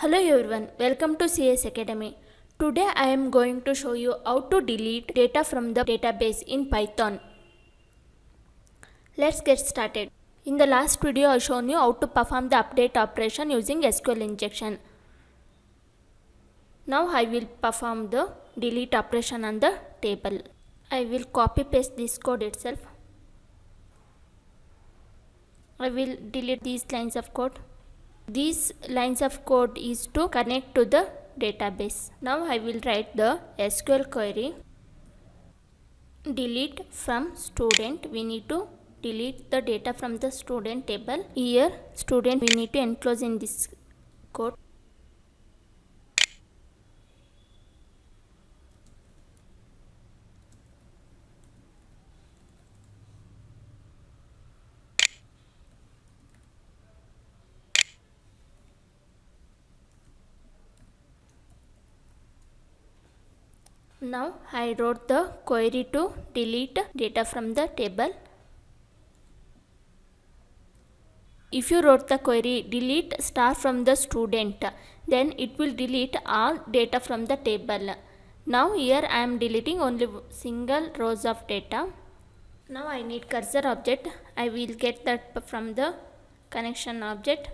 Hello everyone, welcome to CS Academy. Today I am going to show you how to delete data from the database in Python. Let's get started. In the last video I shown you how to perform the update operation using SQL injection. Now I will perform the delete operation on the table. I will copy paste this code itself. I will delete these lines of code. These lines of code is to connect to the database. Now I will write the SQL query. Delete from student. We need to delete the data from the student table. Here student we need to enclose in this code. Now I wrote the query to delete data from the table. If you wrote the query delete star from the student, then it will delete all data from the table. Now here I am deleting only single rows of data. Now I need cursor object. I will get that from the connection object.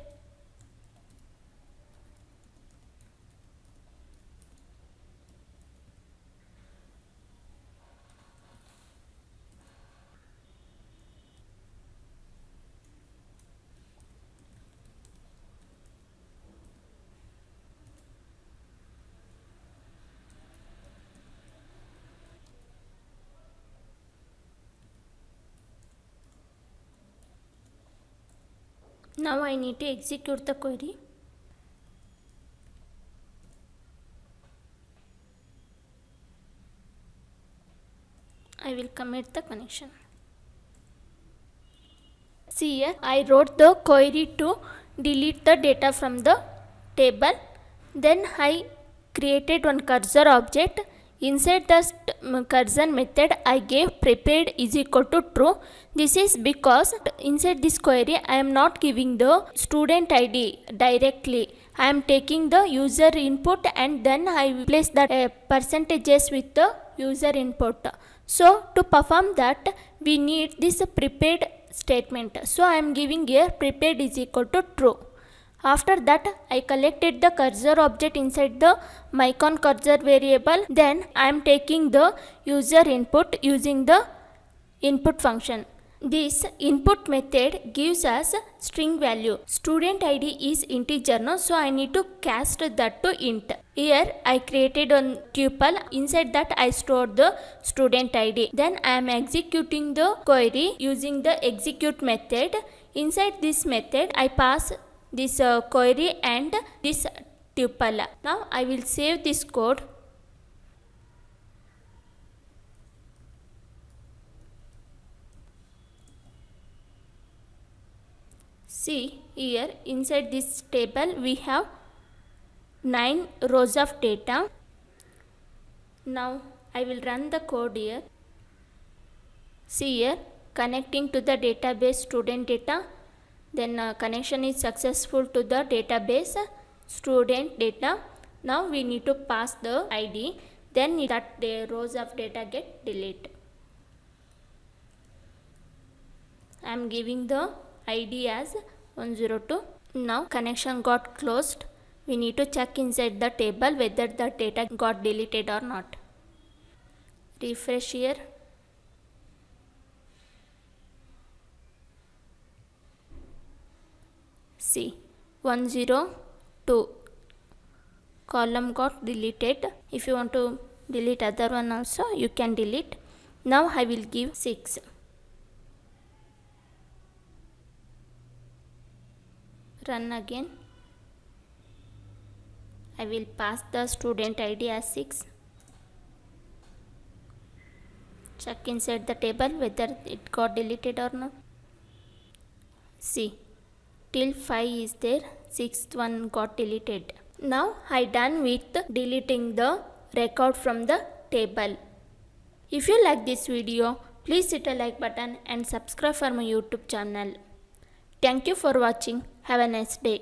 Now I need to execute the query. I will commit the connection. See here, I wrote the query to delete the data from the table. Then I created one cursor object. Inside the cursor method, I gave prepared is equal to true. This is because inside this query, I am not giving the student ID directly. I am taking the user input and then I place the percentages with the user input. So to perform that, we need this prepared statement. So I am giving here prepared is equal to true. After that, I collected the cursor object inside the mycon cursor variable. Then I am taking the user input using the input function. This input method gives us string value. Student ID is integer, no? So I need to cast that to int. Here I created a tuple. Inside that I stored the student ID. Then I am executing the query using the execute method. Inside this method I pass this query and this tuple. Now I will save this code. See here inside this table we have 9 rows of data. Now I will run the code here. See here connecting to the database student data. Then connection is successful to the database student data. Now we need to pass the ID. Then that the rows of data get deleted. I am giving the ID as 102. Now connection got closed. We need to check inside the table whether the data got deleted or not. Refresh here. See 102 column got deleted. If you want to delete other one also you can delete. Now I will give 6. Run again. I will pass the student ID as 6. Check inside the table whether it got deleted or not. See till 5 is there, 6th one got deleted. Now I done with deleting the record from the table. If you like this video, please hit a like button and subscribe for my YouTube channel. Thank you for watching. Have a nice day.